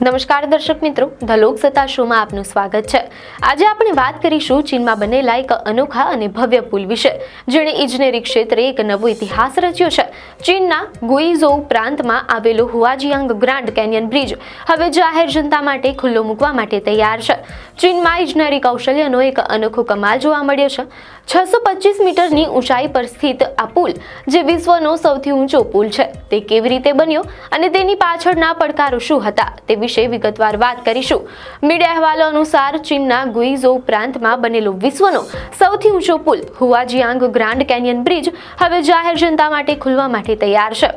નમસ્કાર દર્શક મિત્રો, ધ લોકસત્તા શોમાં આપનું સ્વાગત છે। આજે આપણે વાત કરીશું ચીનમાં બનેલા એક અનોખા અને ભવ્ય પુલ વિશે, જેણે ઇજનેરી ક્ષેત્રે એક નવો ઇતિહાસ રચ્યો છે। ચીનના ગુઇઝોઉ પ્રાંતમાં આવેલો હુઆજિયાંગ ગ્રાન્ડ કેન્યન બ્રિજ હવે જાહેર જનતા માટે ખુલ્લો મૂકવા માટે તૈયાર છે। ચીનમાં ઇજનેરી કૌશલ્યનો એક અનોખો કમાલ જોવા મળ્યો છે। 625 મીટરની ઊંચાઈ પર સ્થિત આ પુલ, જે વિશ્વનો સૌથી ઊંચો પુલ છે, તે કેવી રીતે બન્યો અને તેની પાછળના પડકારો શું હતા તે વિશે વિગતવાર વાત કરીશું। મીડિયા અહેવાલો અનુસાર ચીનના ગુઇઝોઉ પ્રાંતમાં બનેલો વિશ્વનો સૌથી ઊંચો પુલ હુઆજિયાંગ ગ્રાન્ડ કેન્યન બ્રિજ હવે જાહેર જનતા માટે ખુલવા માટે તૈયાર છે।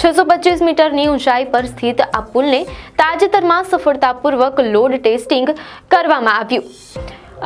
625 મીટરની ઊંચાઈ પર સ્થિત આ પુલને તાજેતરમાં સફળતાપૂર્વક લોડ ટેસ્ટિંગ કરવામાં આવ્યું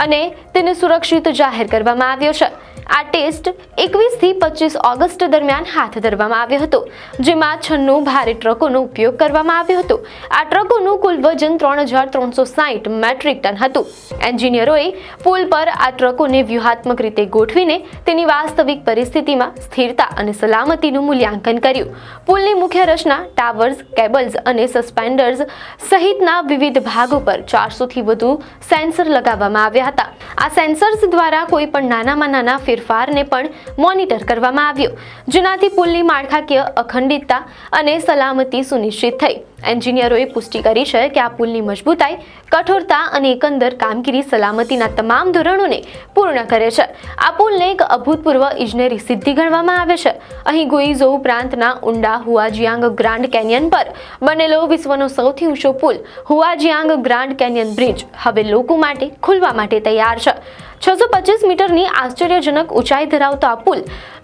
અને તેને સુરક્ષિત જાહેર કરવામાં આવ્યો છે। આ ટેસ્ટ 21 થી 25 ઓગસ્ટ દરમિયાન હાથ ધરવામાં આવ્યો હતો, જેમાં 96 ભારે ટ્રકોનો ઉપયોગ કરવામાં આવ્યો હતો। આ ટ્રકોનું કુલ વજન 3360 મેટ્રિક ટન હતું। એન્જિનિયરોએ પુલ પર આ ટ્રકોને વ્યૂહાત્મક રીતે ગોઠવીને તેની વાસ્તવિક પરિસ્થિતિમાં સ્થિરતા અને સલામતીનું મૂલ્યાંકન કર્યું। પુલની મુખ્ય રચના, ટાવર્સ, કેબલ્સ અને સસ્પેન્ડર્સ સહિતના વિવિધ ભાગો પર 400 થી વધુ સેન્સર લગાવવામાં આવ્યા હતા। આ સેન્સર્સ દ્વારા કોઈ પણ નાનામાં નાના ફેરફારને પણ મોનિટર કરવામાં આવ્યો, જેનાથી પુલની માળખાકીય અખંડિતતા અને સલામતી સુનિશ્ચિત થઈ। એન્જિનિયરોએ પુષ્ટિ કરી છે કે આ પુલની મજબૂતાઈ, કઠોરતા અને એકંદર કામગીરી સલામતીના તમામ ધોરણોને પૂર્ણ કરે છે। આ પુલને એક અભૂતપૂર્વ ઇજનેરી સિદ્ધિ ગણવામાં આવે છે। અહીં ગુઇઝોઉ પ્રાંતના ઊંડા હુઆજિયાંગ ગ્રાન્ડ કેન્યન પર બનેલો વિશ્વનો સૌથી ઊંચો પુલ હુઆજિયાંગ ગ્રાન્ડ કેન્યન બ્રિજ હવે લોકો માટે ખુલવા માટે તૈયાર છે। 625 મીટરની આશ્ચર્યજનક ઊંચાઈ ધરાવતો આ પુલ,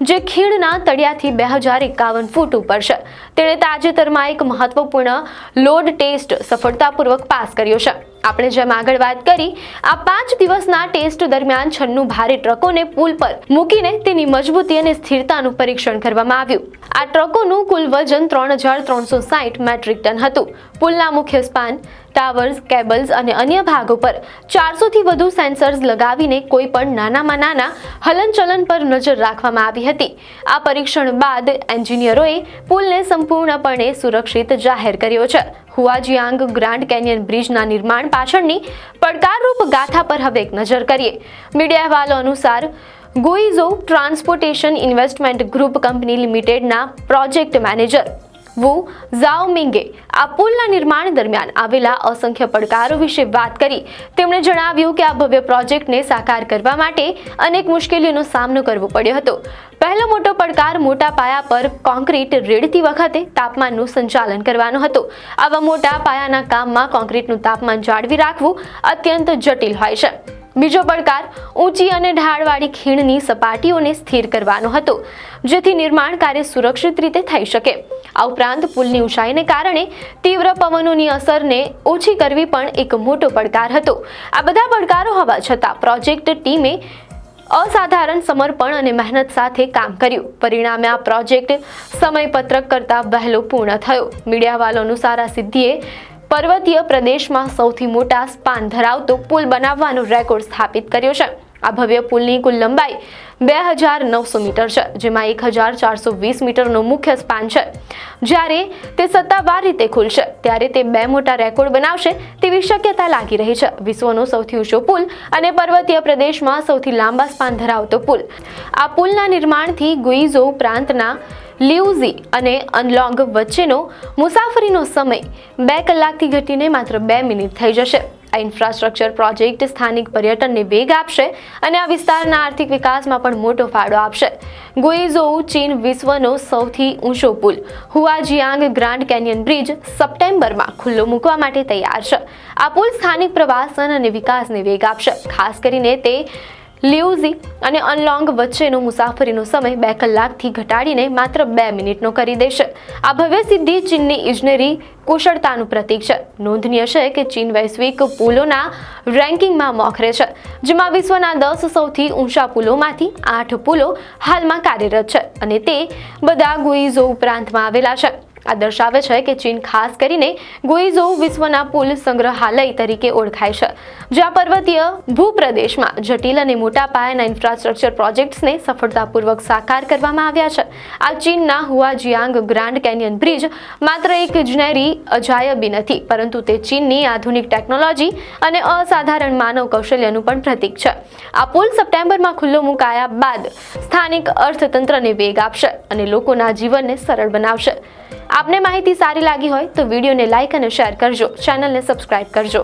જે ખીણના તળિયાથી 2051 ફૂટ ઉપર છે, તેણે તાજેતરમાં એક મહત્વપૂર્ણ લોડ ટેસ્ટ સફળતાપૂર્વક પાસ કર્યો છે। આપણે જેમ આગળ વાત કરી, આ 5 દિવસના ટેસ્ટ દરમિયાન 96 ભારે ટ્રકોને પુલ પર મૂકીને તેની મજબૂતી અને સ્થિરતાનું પરીક્ષણ કરવામાં આવ્યું। આ ટ્રકોનું કુલ વજન 3360 મેટ્રિક ટન હતું। પુલના મુખ્ય સ્પાન, ટાવર્સ, કેબલ્સ અને અન્ય ભાગો પર 400 થી વધુ સેન્સર્સ લગાવીને કોઈ પણ નાનામાં નાના હલનચલન પર નજર રાખવામાં આવી હતી। આ પરીક્ષણ બાદ એન્જિનિયરોએ પુલને સંપૂર્ણપણે સુરક્ષિત જાહેર કર્યો છે। હુઆજિયાંગ ગ્રાન્ડ કેન્યન બ્રિજના નિર્માણ પાછળની પડકારરૂપ ગાથા પર હવે એક નજર કરીએ। મીડિયા અહેવાલો અનુસાર ગુઇઝોઉ ટ્રાન્સપોર્ટેશન ઇન્વેસ્ટમેન્ટ ગ્રુપ કંપની લિમિટેડના પ્રોજેક્ટ મેનેજર વુ ઝાઓમિંગે આ પુલના નિર્માણ દરમિયાન આવેલા અસંખ્ય પડકારો વિશે વાત કરી। તેમણે જણાવ્યું કે આ ભવ્ય પ્રોજેક્ટને સાકાર કરવા માટે અનેક મુશ્કેલીઓનો સામનો કરવો પડ્યો હતો। પહેલો મોટો પડકાર મોટા પાયા પર કોન્ક્રીટ રેડતી વખતે તાપમાનનું સંચાલન કરવાનો હતો। આવા મોટા પાયાના કામમાં કોન્ક્રીટનું તાપમાન જાળવી રાખવું અત્યંત જટિલ હોય છે। બીજો પડકાર ઊંચી અને ઢાળવાળી ખીણની સપાટીઓને સ્થિર કરવાનો હતો, જેથી નિર્માણ કાર્ય સુરક્ષિત રીતે થઈ શકે। આ ઉપરાંત પુલની ઊંચાઈને કારણે તીવ્ર પવનોની અસરને ઓછી કરવી પણ એક મોટો પડકાર હતો। આ બધા પડકારો હોવા છતાં પ્રોજેક્ટ ટીમે અસાધારણ સમર્પણ અને મહેનત સાથે કામ કર્યું। પરિણામે આ પ્રોજેક્ટ સમયપત્રક કરતાં વહેલો પૂર્ણ થયો। મીડિયા અહેવાલો અનુસાર આ સિદ્ધિએ પર્વતીય પ્રદેશમાં સૌથી મોટા સ્પાન ધરાવતો પુલ બનાવવાનો રેકોર્ડ સ્થાપિત કર્યો છે। આ ભવ્ય પુલની કુલ લંબાઈ 2900 મીટર છે, જેમાં 1420 મીટરનો મુખ્ય સ્પાન છે। જ્યારે તે સત્તાવાર રીતે ખુલશે ત્યારે તે 2 મોટા રેકોર્ડ બનાવશે તેવી શક્યતા લાગી રહી છે। વિશ્વનો સૌથી ઊંચો પુલ અને પર્વતીય પ્રદેશમાં સૌથી લાંબા સ્પાન ધરાવતો પુલ। આ પુલના નિર્માણથી ગુઇઝોઉ પ્રાંતના લિઉઝી અને અનલોંગ વચ્ચેનો મુસાફરીનો સમય 2 કલાકથી ઘટીને માત્ર 2 મિનિટ થઈ જશે। આ ઇન્ફ્રાસ્ટ્રક્ચર પ્રોજેક્ટ સ્થાનિક પર્યટનને વેગ આપશે અને આ વિસ્તારના આર્થિક વિકાસમાં પણ મોટો ફાળો આપશે। ગુઇઝોઉ ચીન વિશ્વનો સૌથી ઊંચો પુલ હુઆજિયાંગ ગ્રાન્ડ કેન્યન બ્રિજ સપ્ટેમ્બરમાં ખુલ્લો મૂકવા માટે તૈયાર છે। આ પુલ સ્થાનિક પ્રવાસન અને વિકાસને વેગ આપશે। ખાસ કરીને તે લિઉઝી અને અનલોંગ વચ્ચેનો મુસાફરીનો સમય 2 કલાકથી ઘટાડીને માત્ર 2 મિનિટનો કરી દેશે। આ ભવ્ય સિદ્ધિ ચીનની ઇજનેરી કુશળતાનું પ્રતીક છે। નોંધનીય છે કે ચીન વૈશ્વિક પુલોના રેન્કિંગમાં મોખરે છે, જેમાં વિશ્વના 10 સૌથી ઊંચા પુલોમાંથી 8 પુલો હાલમાં કાર્યરત છે અને તે બધા ગુઇઝોઉ પ્રાંતમાં આવેલા છે। આ દર્શાવે છે કે ચીન ખાસ કરીને ગુઇઝોઉ વિશ્વના પુલ સંગ્રહાલય તરીકે ઓળખાય છે, જ્યાં પર્વતીય ભૂપ્રદેશમાં જટિલ અને મોટા પાયાના ઇન્ફ્રાસ્ટ્રક્ચર પ્રોજેક્ટ્સને સફળતાપૂર્વક સાકાર કરવામાં આવ્યા છે. આ ચીનના હુઆજિયાંગ ગ્રાન્ડ કેન્યન બ્રિજ માત્ર એક ઇજનેરી અજાયબી નથી, પરંતુ તે ચીનની આધુનિક ટેકનોલોજી અને અસાધારણ માનવ કૌશલ્યનું પણ પ્રતીક છે. આ પુલ સપ્ટેમ્બરમાં ખુલ્લો મુકાયા બાદ સ્થાનિક અર્થતંત્રને વેગ આપશે અને લોકોના જીવનને સરળ બનાવશે. આપને માહિતી સારી લાગી હોય તો વિડીયોને લાઇક અને શેર કરજો, ચેનલને સબસ્ક્રાઇબ કરજો.